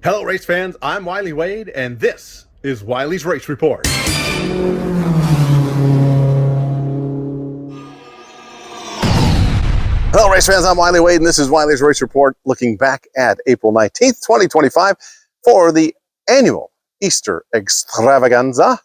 Hello race fans, I'm Wylie Wade and this is Wylie's Race Report. Hello race fans, I'm Wylie Wade and this is Wylie's Race Report, looking back at April 19th, 2025 for the annual Easter extravaganza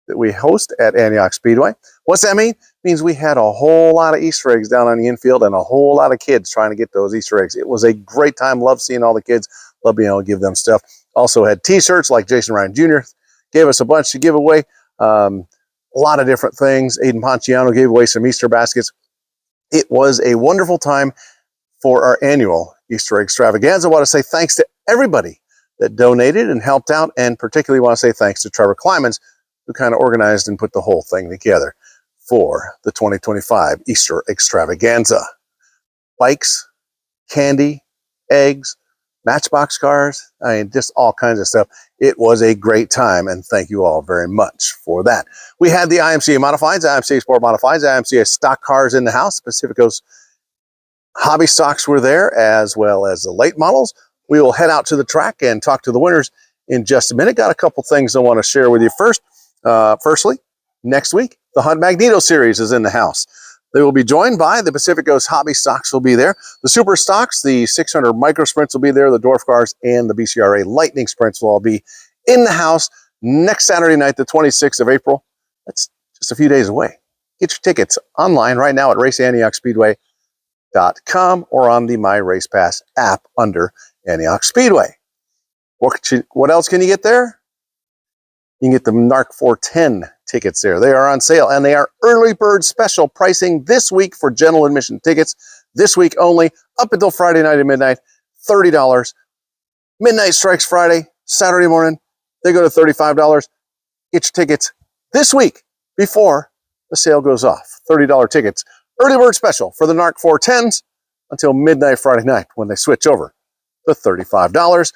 that we host at Antioch Speedway. What's that mean? It means we had a whole lot of Easter eggs down on the infield and a whole lot of kids trying to get those Easter eggs. It was a great time. Love seeing all the kids. Love being able to give them stuff. Also had t-shirts like Jason Ryan Jr. gave us a bunch to give away. A lot of different things. Aiden Ponciano gave away some Easter baskets. It was a wonderful time for our annual Easter egg extravaganza. I want to say thanks to everybody that donated and helped out, and particularly want to say thanks to Trevor Klimans, who kind of organized and put the whole thing together for the 2025 Easter extravaganza. Bikes, candy, eggs, Matchbox cars, I mean, just all kinds of stuff. It was a great time, and thank you all very much for that. We had the IMCA Modifieds, IMCA Sport Modifieds, IMCA stock cars in the house. Pacifico's hobby stocks were there, as well as the late models. We will head out to the track and talk to the winners in just a minute. Got a couple things I want to share with you first. Firstly, next week, the Hunt Magneto Series is in the house. They will be joined by the Pacifico's hobby stocks will be there. The super stocks, the 600 micro sprints will be there. The dwarf cars and the BCRA lightning sprints will all be in the house next Saturday night, the 26th of April. That's just a few days away. Get your tickets online right now at raceantiochspeedway.com or on the My Race Pass app under Antioch Speedway. What else can you get there? You can get the NARC 410 tickets there. They are on sale, and they are early bird special pricing this week for general admission tickets. This week only, up until Friday night at midnight, $30. Midnight strikes Friday, Saturday morning, they go to $35. Get your tickets this week before the sale goes off. $30 tickets. Early bird special for the NARC 410s until midnight Friday night when they switch over to $35. NARC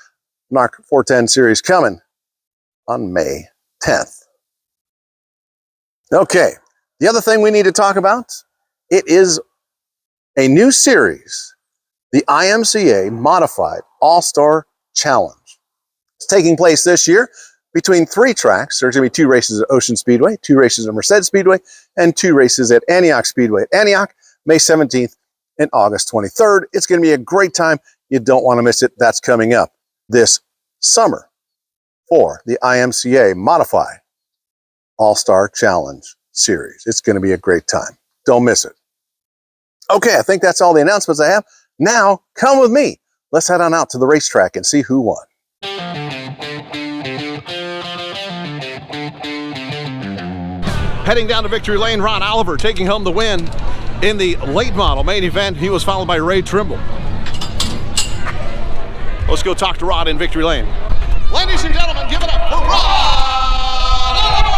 410 series coming on May 10th. Okay, the other thing we need to talk about, it is a new series, the IMCA Modified All-Star Challenge. It's taking place this year between 3 tracks. There's going to be 2 races at Ocean Speedway, 2 races at Merced Speedway, and 2 races at Antioch Speedway. At Antioch, May 17th and August 23rd. It's going to be a great time. You don't want to miss it. That's coming up this summer for the IMCA Modified All-Star Challenge Series. It's going to be a great time. Don't miss it. Okay, I think that's all the announcements I have. Now, come with me. Let's head on out to the racetrack and see who won. Heading down to victory lane, Ron Oliver taking home the win in the late model main event. He was followed by Ray Trimble. Let's go talk to Rod in victory lane. Ladies and gentlemen, give it up for Rod Oliver!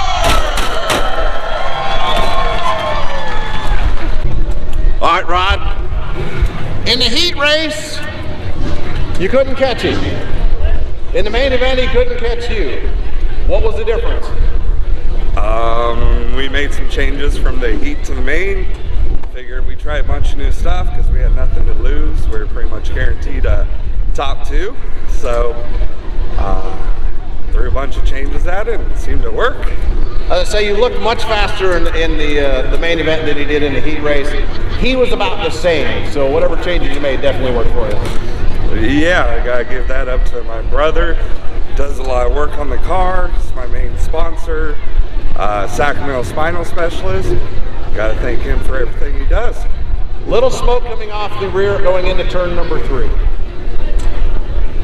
All right, Rod. In the heat race, you couldn't catch him. In the main event, he couldn't catch you. What was the difference? We made some changes from the heat to the main. Figured we'd try a bunch of new stuff because we had nothing to lose. We were pretty much guaranteed a top 2. So threw a bunch of changes at it and it seemed to work. So you looked much faster in the main event than he did in the heat race. He was about the same, so whatever changes you made definitely worked for you. Yeah, I gotta give that up to my brother. Does a lot of work on the car. He's my main sponsor. Sacramento spinal specialist. Gotta thank him for everything he does. Little smoke coming off the rear going into turn number 3.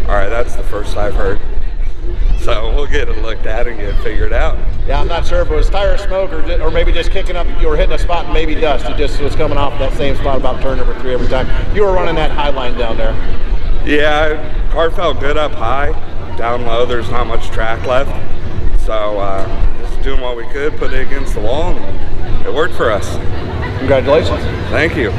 All right, that's the first I've heard. So we'll get it looked at and get it figured out. Yeah, I'm not sure if it was tire smoke or maybe just kicking up, you were hitting a spot and maybe dust. It just was coming off that same spot about turn number 3 every time. You were running that high line down there. Yeah, car felt good up high. Down low, there's not much track left. So just doing what we could, put it against the wall, and it worked for us. Congratulations. Thank you.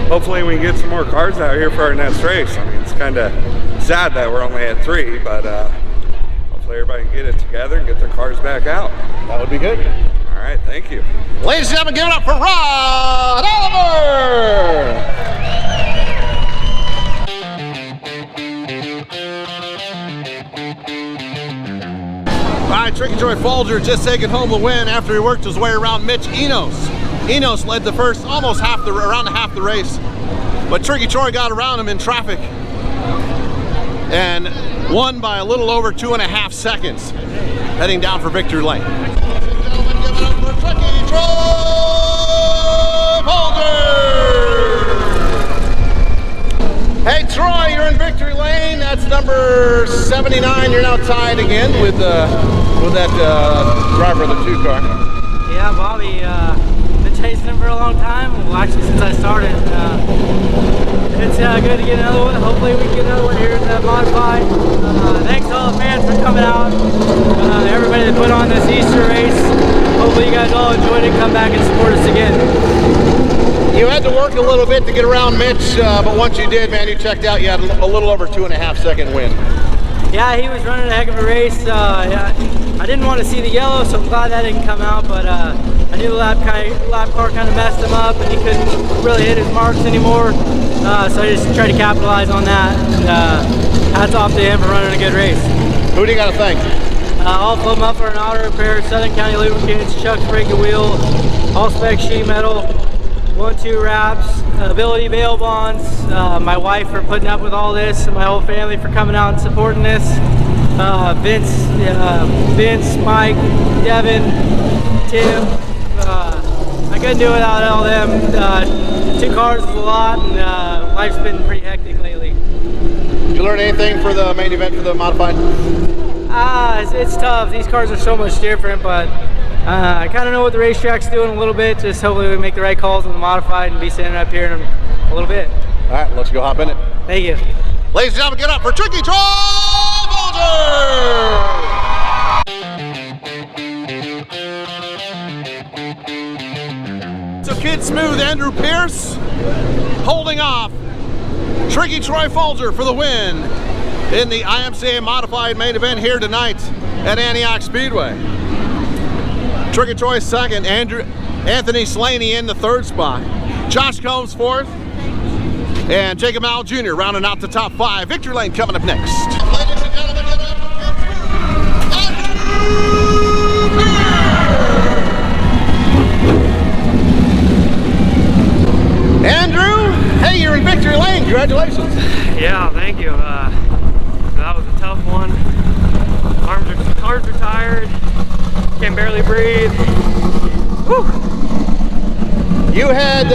Hopefully we can get some more cars out here for our next race. I mean, it's kind of sad that we're only at 3, but hopefully everybody can get it together and get their cars back out. That would be good. All right, thank you. Ladies and gentlemen, give it up for Rod Oliver! All right, Tricky Troy Folger just taking home the win after he worked his way around Mitch Enos. Enos led the first almost around half the race, but Tricky Troy got around him in traffic and won by a little over 2.5 seconds, heading down for victory lane. Ladies and gentlemen, give it up for Tricky Troy Folger! Hey Troy, you're in victory lane. That's number 79. You're now tied again with that driver of the 2 car. Yeah, Bobby, been chasing him for a long time. Well, actually, since I started. It's good to get another one. Hopefully, we can get another one here in the modified. Thanks to all the fans for coming out. Everybody that put on this Easter race. Hopefully, you guys all enjoyed it. Come back and support us again. You had to work a little bit to get around Mitch, but once you did, man, you checked out. You had a little over 2.5 second win. Yeah, he was running a heck of a race. Yeah, I didn't want to see the yellow, so I'm glad that didn't come out, but I knew the lap car kind of messed him up and he couldn't really hit his marks anymore, so I just tried to capitalize on that, and hats off to him for running a good race. Who do you got to thank? All Flow Muffler and Auto Repair, Southern County Lubricants, Chuck's Brake and Wheel, All Spec Sheet Metal, 1-2 Wraps, Ability Bail Bonds, my wife for putting up with all this, and my whole family for coming out and supporting this. Vince, Mike, Devin, Tim. I couldn't do it without all them. 2 cars is a lot, and life's been pretty hectic lately. Did you learn anything for the main event for the modified? It's tough. These cars are so much different, but I kind of know what the racetrack's doing a little bit. Just hopefully we make the right calls on the modified and be standing up here in a little bit. All right, let's go hop in it. Thank you. Ladies and gentlemen, get up for Tricky Troy Folger! So Kid Smooth Andrew Pierce holding off Tricky Troy Folger for the win in the IMCA modified main event here tonight at Antioch Speedway. Tricky Troy second, Anthony Slaney in the 3rd spot, Josh Combs 4th, and Jacob Mowell Jr. rounding out the top 5. Victory lane coming up next. Ladies and gentlemen, get up for Andrew, hey, you're in victory lane. Congratulations. Yeah, thank you. That was a tough one. Arms are tired. Can barely breathe. Whew. You had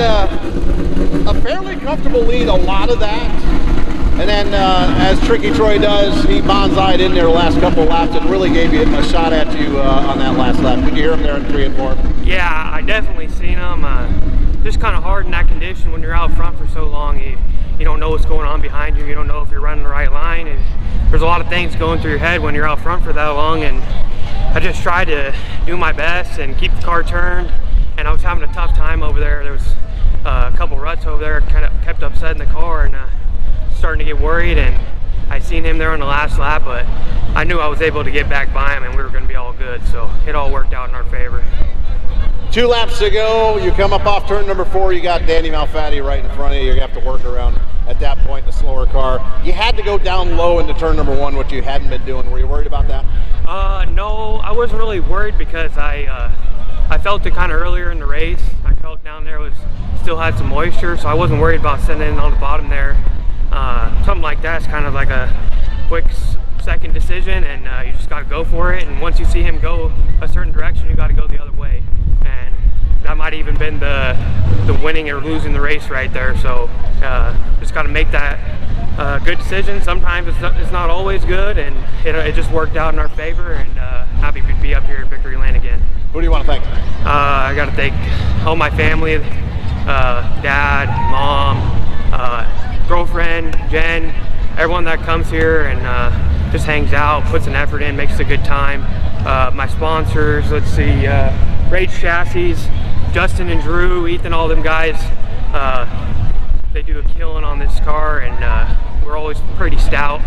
a fairly comfortable lead a lot of that, and then as Tricky Troy does, he bonsai'd in there the last couple of laps and really gave you a shot at you on that last lap. Could you hear him there in 3 and 4? Yeah, I definitely seen him. Just kind of hard in that condition when you're out front for so long. You don't know what's going on behind you. You don't know if you're running the right line, and there's a lot of things going through your head when you're out front for that long. And I just tried to do my best and keep the car turned, and I was having a tough time over there. There was a couple ruts over there, kind of kept upsetting the car, and starting to get worried. And I seen him there on the last lap, but I knew I was able to get back by him and we were going to be all good, so it all worked out in our favor. 2 laps to go, you come up off turn number 4, you got Danny Malfatti right in front of you. You have to work around at that point in the slower car. You had to go down low into turn number 1, which you hadn't been doing. Were you worried about that? No, I wasn't really worried because I felt it kind of earlier in the race. I felt down there still had some moisture, so I wasn't worried about sending it on the bottom there. Something like that's kind of like a quick second decision, and you just got to go for it. And once you see him go a certain direction, you got to go the other way. And that might even been the winning or losing the race right there. So just got to make that good decision. Sometimes it's not always good, and it just worked out in our favor. And happy to be up here in victory lane again. Who do you want to thank? I got to thank all my family, dad, mom, girlfriend, Jen, everyone that comes here and just hangs out, puts an effort in, makes a good time. My sponsors, let's see, Rage Chassis, Justin and Drew, Ethan, all them guys, they do a killing on this car, and we're always pretty stout.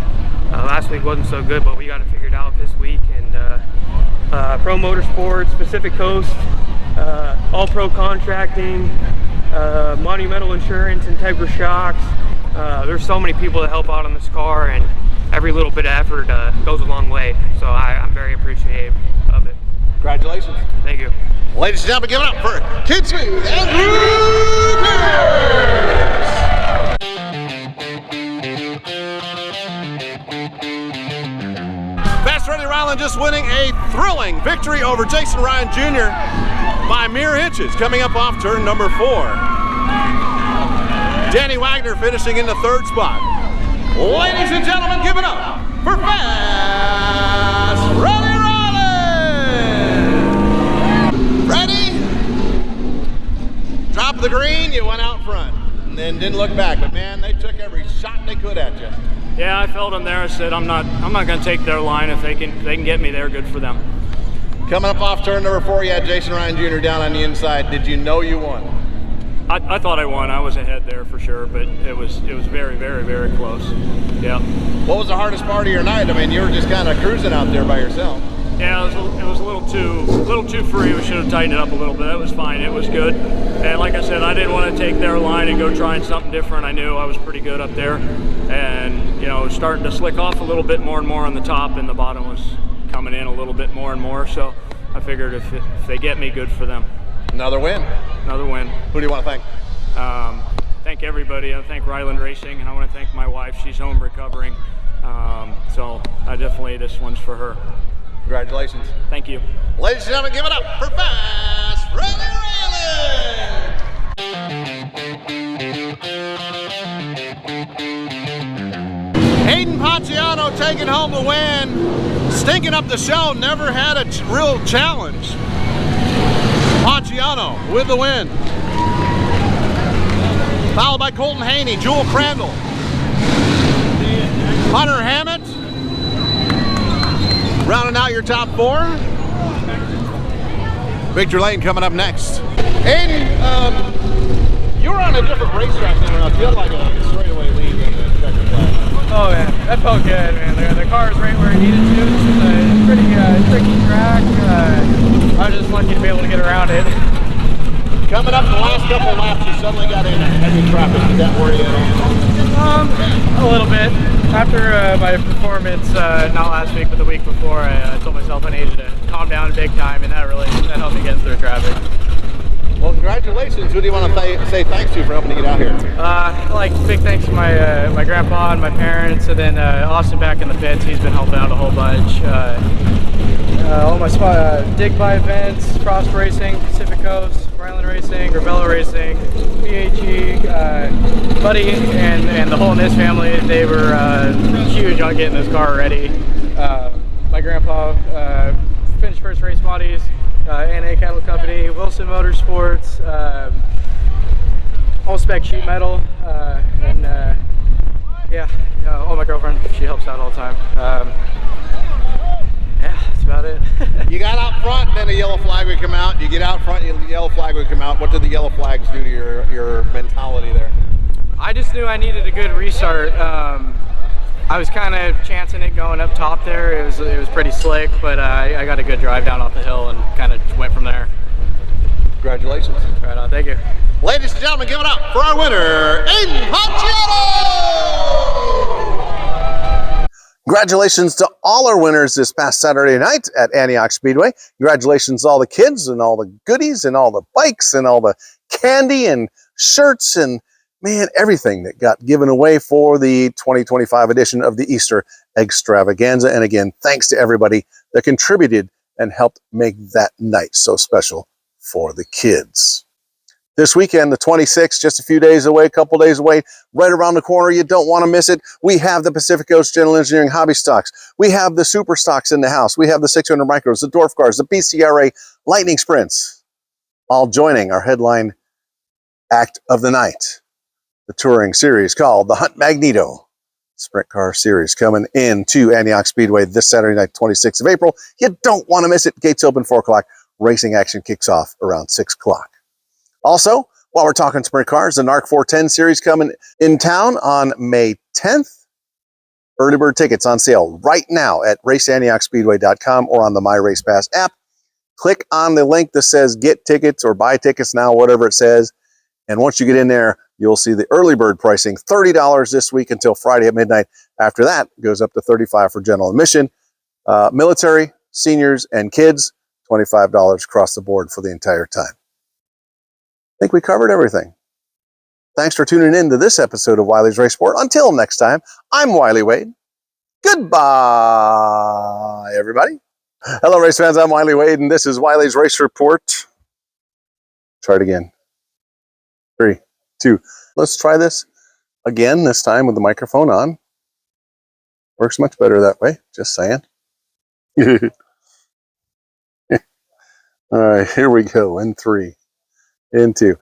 Last week wasn't so good, but we got to figure it out this week. And Pro Motorsports, Pacific Coast, All Pro Contracting, Monumental Insurance, Integra Shocks. There's so many people that help out on this car, and every little bit of effort goes a long way. So I'm very appreciative of it. Congratulations. Thank you. Ladies and gentlemen, give it up for Kid Smooth and Drew Pierce. Fast Ready Ryland just winning a thrilling victory over Jason Ryan Jr. by mere inches, coming up off turn number 4. Danny Wagner finishing in the 3rd spot. Ladies and gentlemen, give it up for Fast Ready Ryland. Ready? Drop the green, you went out front, and then didn't look back. But man, they took every shot they could at you. Yeah, I felt them there. I said, I'm not going to take their line. If they can get me there, good for them. Coming up off turn number 4, you had Jason Ryan Jr. down on the inside. Did you know you won? I thought I won. I was ahead there for sure, but it was very, very, very close. Yeah. What was the hardest part of your night? I mean, you were just kind of cruising out there by yourself. Yeah, it was a little too free. We should have tightened it up a little bit. That was fine. It was good. And like I said, I didn't want to take their line and go trying something different. I knew I was pretty good up there, and you know, starting to slick off a little bit more and more on the top, and the bottom was coming in a little bit more and more. So I figured if they get me, good for them. Another win. Another win. Who do you want to thank? Thank everybody. I thank Ryland Racing, and I want to thank my wife. She's home recovering. So I definitely, this one's for her. Congratulations. Thank you. Ladies and gentlemen, give it up for Fast Ready Ryland. Hayden Paciano taking home the win. Stinking up the show, never had a real challenge. Paciano with the win. Followed by Colton Haney, Jewel Crandall, Hunter Hammett. Rounding out your top 4. Victor Lane coming up next. Hayden, you were on a different racetrack than I feel like a straightaway lead in the checkered flag. Oh man, that felt good, man. The car is right where it needed to. This is a pretty tricky track. I was just lucky to be able to get around it. Coming up the last couple of laps, you suddenly got in heavy traffic. Did that worry you at all? A little bit. After my performance, not last week, but the week before, I told myself I needed to calm down big time, and that helped me get through traffic. Well, congratulations. Who do you want to say thanks to for helping to get out here? Like big thanks to my grandpa and my parents, and then Austin back in the pits. He's been helping out a whole bunch. All my dig by events, Frost Racing, Pacific Coast, Ryland Racing, Gravella Racing, PHE, Buddy, and the whole NIS family. They were huge on getting this car ready. My grandpa finished first race bodies, NA Cattle Company, Wilson Motorsports, all spec sheet metal, and my girlfriend, she helps out all the time. Yeah, that's about it. You got out front, then the yellow flag would come out. You get out front, the yellow flag would come out. What did the yellow flags do to your mentality there? I just knew I needed a good restart. I was kind of chancing it going up top there. It was pretty slick, but I got a good drive down off the hill and kind of went from there. Congratulations. Right on, thank you. Ladies and gentlemen, give it up for our winner, Hayden Paciano! Congratulations to all our winners this past Saturday night at Antioch Speedway. Congratulations to all the kids and all the goodies and all the bikes and all the candy and shirts and, man, everything that got given away for the 2025 edition of the Easter Extravaganza. And again, thanks to everybody that contributed and helped make that night so special for the kids. This weekend, the 26th, just a few days away, a couple days away, right around the corner. You don't want to miss it. We have the Pacific Coast General Engineering Hobby Stocks. We have the Super Stocks in the house. We have the 600 Micros, the Dwarf Cars, the BCRA Lightning Sprints, all joining our headline act of the night, the touring series called the Hunt Magneto Sprint Car Series, coming into Antioch Speedway this Saturday night, 26th of April. You don't want to miss it. Gates open 4 o'clock. Racing action kicks off around 6 o'clock. Also, while we're talking sprint cars, the NARC 410 series coming in town on May 10th. Early bird tickets on sale right now at raceantiochspeedway.com or on the My Race Pass app. Click on the link that says get tickets or buy tickets now, whatever it says. And once you get in there, you'll see the early bird pricing, $30 this week until Friday at midnight. After that, it goes up to $35 for general admission. Military, seniors, and kids, $25 across the board for the entire time. I think we covered everything. Thanks for tuning in to this episode of Wylie's Race Report. Until next time, I'm Wylie Wade. Goodbye, everybody. Hello, race fans. I'm Wylie Wade, and this is Wylie's Race Report. Try it again. 3, 2. Let's try this again, this time with the microphone on. Works much better that way, just saying. All right, here we go. In 3, in 2.